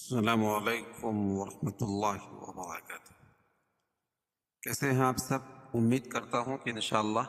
السلام علیکم ورحمۃ اللہ وبرکاتہ۔ کیسے ہیں آپ سب؟ امید کرتا ہوں کہ انشاءاللہ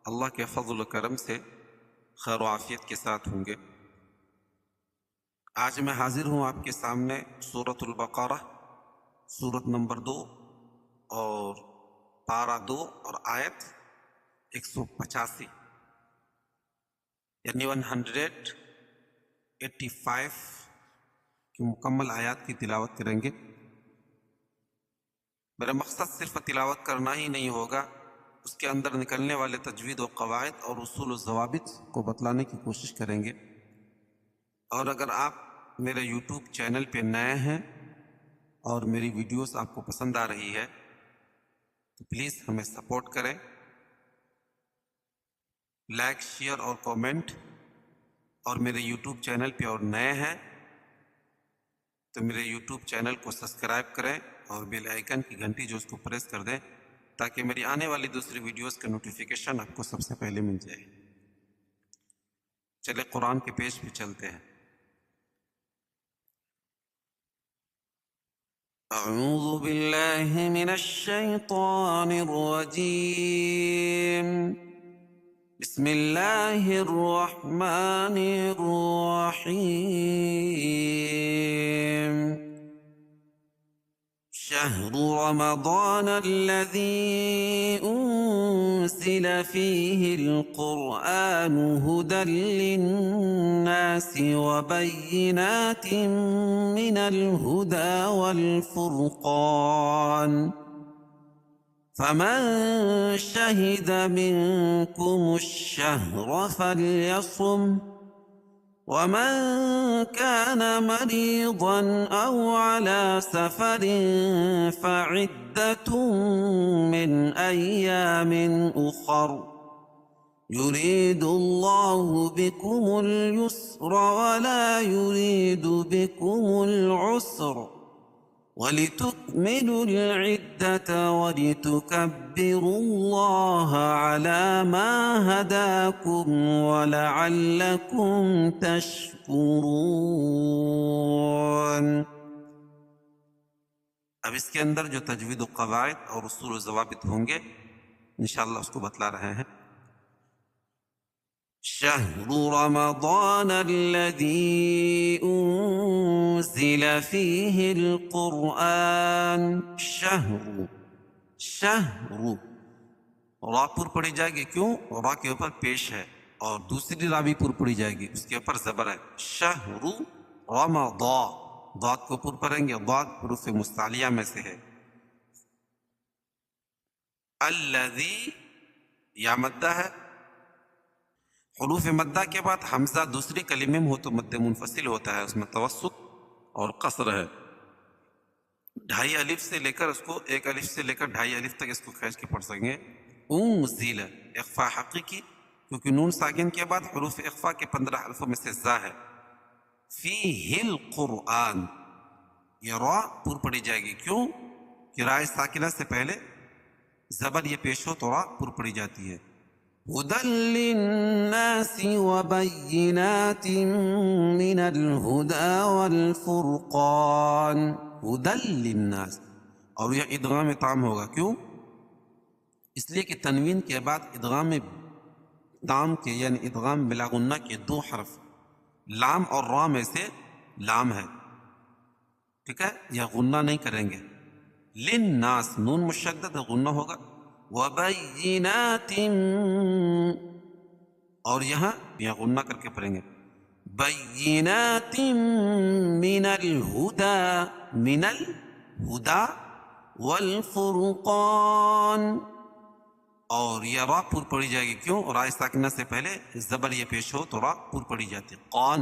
اللہ کے فضل و کرم سے خیر و عافیت کے ساتھ ہوں گے۔ آج میں حاضر ہوں آپ کے سامنے سورۃ البقرہ، سورت نمبر 2 اور پارہ 2 اور آیت 185 یعنی 185 کی مکمل آیات کی تلاوت کریں گے۔ میرا مقصد صرف تلاوت کرنا ہی نہیں ہوگا، اس کے اندر نکلنے والے تجوید و قواعد اور اصول و ضوابط کو بتلانے کی کوشش کریں گے۔ اور اگر آپ میرے یوٹیوب چینل پہ نئے ہیں اور میری ویڈیوز آپ کو پسند آ رہی ہے تو پلیز ہمیں سپورٹ کریں، لائک، شیئر اور کومنٹ، اور میرے یوٹیوب چینل پہ اور نئے ہیں تو میرے یوٹیوب چینل کو سبسکرائب کریں اور بیل آئیکن کی گھنٹی جو اس کو پریس کر دیں تاکہ میری آنے والی دوسری ویڈیوز کا نوٹیفیکیشن آپ کو سب سے پہلے مل جائے۔ چلے قرآن کے پیج پہ چلتے ہیں۔ اعوذ باللہ من الشیطان الرجیم، بسم اللہ الرحمن الرحیم۔ شهر رمضان الذي أنزل فيه القرآن هدى للناس وبينات من الهدى والفرقان، فمن شهد منكم الشهر فليصم، ومن كان مريضا أو على سفر فعدة من أيام أخر، يريد الله بكم اليسر ولا يريد بكم العسر، ولتكملوا العدة ولتكبروا الله على ما هداكم ولعلكم تشكرون۔ اب اس کے اندر جو تجوید و قواعد اور اصول و ضوابط ہوں گے انشاءاللہ اس کو بتلا رہے ہیں۔ شهر رمضان الذي أنزل فيه القرآن، شهر را پر پڑی جائے گی، کیوں؟ را کے اوپر پیش ہے، اور دوسری را بھی پر پڑی جائے گی، اس کے اوپر زبر ہے۔ شهر رمضان، ضاد کو پر پڑیں گے، ضاد حروف مستعلیہ میں سے ہے۔ الذی، یا مدہ ہے، حروف مدہ کے بعد حمزہ دوسری کلمے میں ہو تو مد منفصل ہوتا ہے، اس میں توسط اور قصر ہے۔ 2.5 الف سے لے کر اس کو 1 الف سے لے کر 2.5 الف تک اس کو کھینچ کے پڑھ سکیں گے۔ انزل، اخفاء حقیقی، کیونکہ نون ساکن کے بعد حروف اخفاء کے 15 حرفوں میں سے زا ہے۔ فیہ القرآن، یہ را پر پڑی جائے گی، کیوں کہ رائے ساکنہ سے پہلے زبر یہ پیش ہو تو را پر پڑی جاتی ہے۔ هدى للناس وبينات من الهدى والفرقان، هدى للناس، اور یہ ادغام تام ہوگا، کیوں؟ اس لیے کہ تنوین کے بعد ادغام تام کے یعنی ادغام بلا غنہ کے 2 حرف لام اور را میں سے لام ہے، ٹھیک ہے، یہ غنہ نہیں کریں گے۔ للناس، نون مشدد غنہ ہوگا۔ وبینات، اور یہاں غنہ کر کے پڑھیں گے۔ بینات من الہدا، من الہدا والفرقان، اور یہ را پر پڑی جائے گی، کیوں؟ را ساکنہ سے پہلے زبر یہ پیش ہو تو را پر پڑی جاتی ہے۔ قان،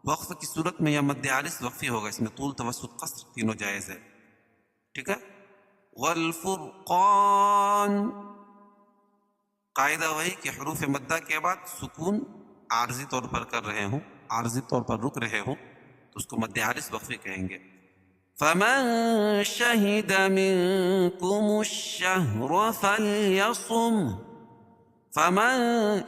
وقف کی صورت میں یہ مد عارض وقفی ہوگا، اس میں طول، توسط، قصر تینوں جائز ہے، ٹھیک ہے۔ والفرقان، قاعدہ وہی کہ حروف مدہ کے بعد سکون عارضی طور پر کر رہے ہوں، عارضی طور پر رک رہے ہوں تو اس کو مد عارض وقفی کہیں گے۔ فمن شہد منکم الشہر فلیصم، فمن،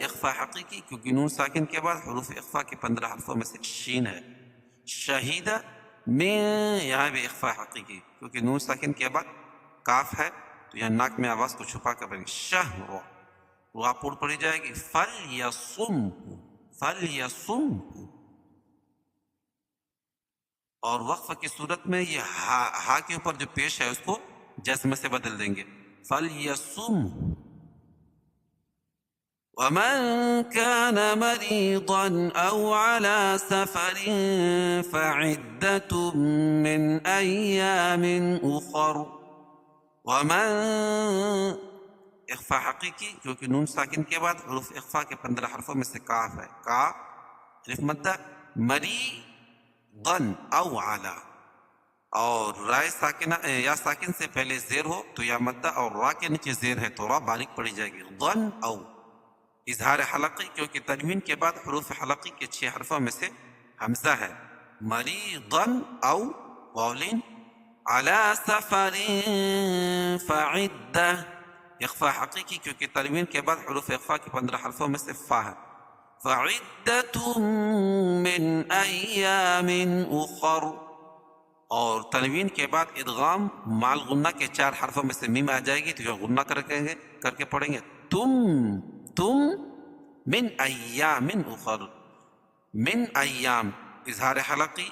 اخفاء حقیقی، کیونکہ نون ساکن کے بعد حروف اخفاء کے 15 حرفوں میں سے شین ہے۔ شہیدہ میں یہاں بھی اخفاء حقیقی، کیونکہ نون ساکن کے بعد کاف ہے تو یہاں ناک میں آواز کو چھپا کر پڑھیں گے شہر، وہ آپ پڑھی جائے گی فَلْيَصُمْ، فَلْيَصُمْ. اور وقف کی صورت میں یہ ہا کے اوپر جو پیش ہے اس کو جزم سے بدل دیں گے فَلْيَصُمْ. وَمَنْ كَانَ مَرِيضًا أَوْ عَلَى سَفَرٍ فَعِدَّةٌ مِّنْ أَيَّامٍ أُخَرَ. وَمَنْ اخفاء حقیقی، کیونکہ نون ساکن کے بعد حروف اخفاء کے 15 حرفوں میں سے کاف ہے، کا الف مدہ مریضن او علی، اور رائے ساکنہ یا ساکن سے پہلے زیر ہو تو یا مدہ، اور را کے نیچے زیر ہے تو را باریک پڑھی جائے گی ضن او. اظہار حلقی، کیونکہ تنوین کے بعد حروف حلقی کے 6 حرفوں میں سے حمزہ ہے، مریضن او واولین، علی سفر فعدہ. اخفاء حقیقی، کیونکہ تنوین کے بعد حروف اخفاء کے 15 حرفوں میں سے فا ہے، فعدۃ من ایام اخر. اور تنوین کے بعد ادغام مال غنہ کے 4 حرفوں میں سے میم آ جائے گی تو یہ غنہ کر کے پڑھیں گے تم من ایام اخر. من ایام اظہار حلقی،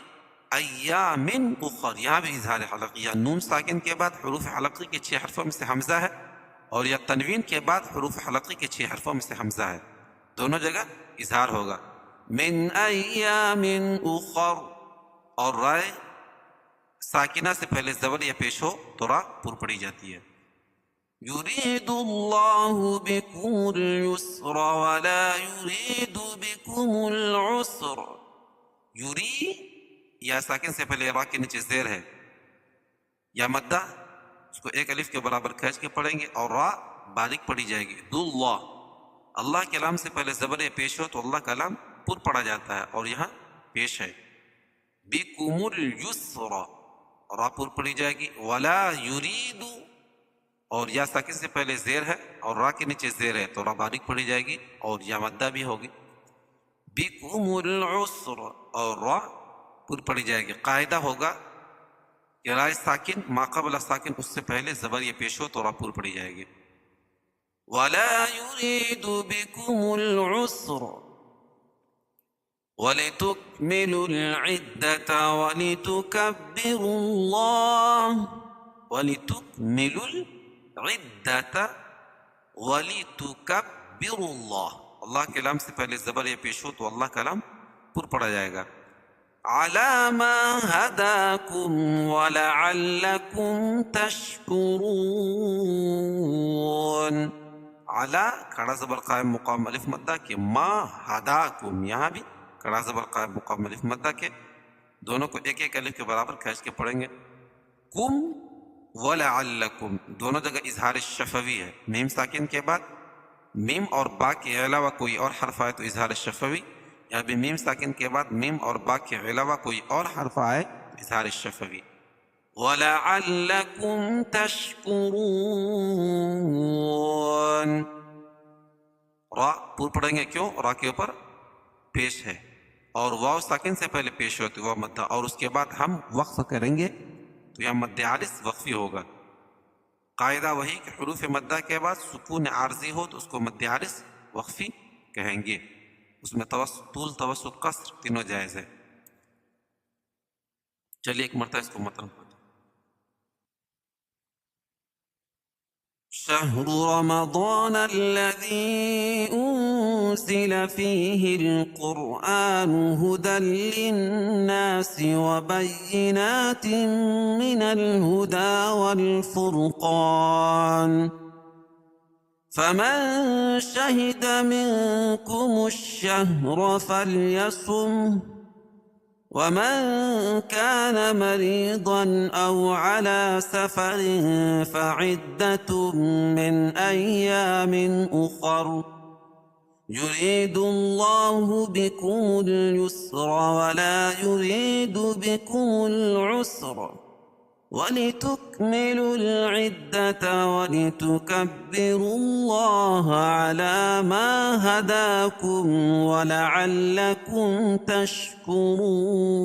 ایام اخر یہاں بھی اظہار حلقی، یا نون ساکن کے بعد حروف حلقی کے 6 حرفوں میں سے حمزہ ہے، اور یا تنوین کے بعد حروف حلقی کے 6 حرفوں میں سے حمزہ ہے، دونوں جگہ اظہار ہوگا من ایام اخر. اور رائے ساکنہ سے پہلے زبر یا پیش ہو تو را پر پڑی جاتی ہے. یرید اللہ بکم اليسر ولا یرید بکم العسر. یری یا ساکن سے پہلے را کے نیچے زیر ہے یا مدہ، اس کو ایک الف کے برابر کھینچ کے پڑھیں گے اور را باریک پڑھی جائے گی دو اللہ. اللہ کے لام سے پہلے زبر یا پیش ہو تو اللہ کا لام پر پڑھا جاتا ہے اور یہاں پیش ہے. بکم اليسر را پر پڑھی جائے گی. ولا یرید، اور یا ساکن سے پہلے زیر ہے اور را کے نیچے زیر ہے تو را باریک پڑھی جائے گی اور یا مدہ بھی ہوگی. بکم العسر، اور را پر پڑھی جائے گی. قاعدہ ہوگا کہ رائے ساکن ما قبل ساکن اس سے پہلے زبر یہ پیش ہو تو را پر پڑھی جائے گی. ولا یرید بکم العسر وَلِتُكْمِلُوا الْعِدَّةَ وَلِتُكَبِّرُوا اللَّهَ. وَلِتُكْمِلُوا الْعِدَّةَ وَلِتُكَبِّرُوا اللَّهَ. اللہ کے لام سے پہلے زبر یا پیش ہو تو اللہ کا لام پر پڑھا جائے گا. عَلَى مَا هَدَاكُمْ وَلَعَلَّكُمْ تَشْكُرُونَ. عَلَى کھڑا زبر قائم مقام الف مدہ کے ما ہداکم، یہاں بھی کڑا زبر قائم مقام الف مدہ کے، دونوں کو ایک ایک الف کے برابر کھینچ کے پڑھیں گے. کم ولعلکم دونوں جگہ اظہار شفوی ہے. میم ساکن کے بعد میم اور با کے علاوہ کوئی اور حرف آئے تو اظہار شفوی، یا بھی میم ساکن کے بعد میم اور با کے علاوہ کوئی اور حرف آئے تو اظہار شفوی. وَلَعَلَّكُمْ تَشْكُرُونَ. را پر پڑھیں گے، کیوں؟ را کے اوپر پیش ہے اور واو ساکن سے پہلے پیش ہوتی ہے واو مدہ، اور اس کے بعد ہم وقف کریں گے تو یہاں مد عارض وقفی ہوگا. قاعدہ وہی کہ حروف مدہ کے بعد سکون عارضی ہو تو اس کو مد عارض وقفی کہیں گے. اس میں طول، توسط، قصر تینوں جائز ہے. چلیے ایک مرتبہ اس کو متن پڑھیں. شهر رمضان الذي أنزل فيه القرآن هدى للناس وبينات من الهدى والفرقان، فمن شهد منكم الشهر فليصمه، ومن كان مريضا أو على سفر فعدة من أيام أخر. يريد الله بكم اليسر ولا يريد بكم العسر ولتكملوا العدة ولتكبروا الله على ما هداكم ولعلكم تشكرون.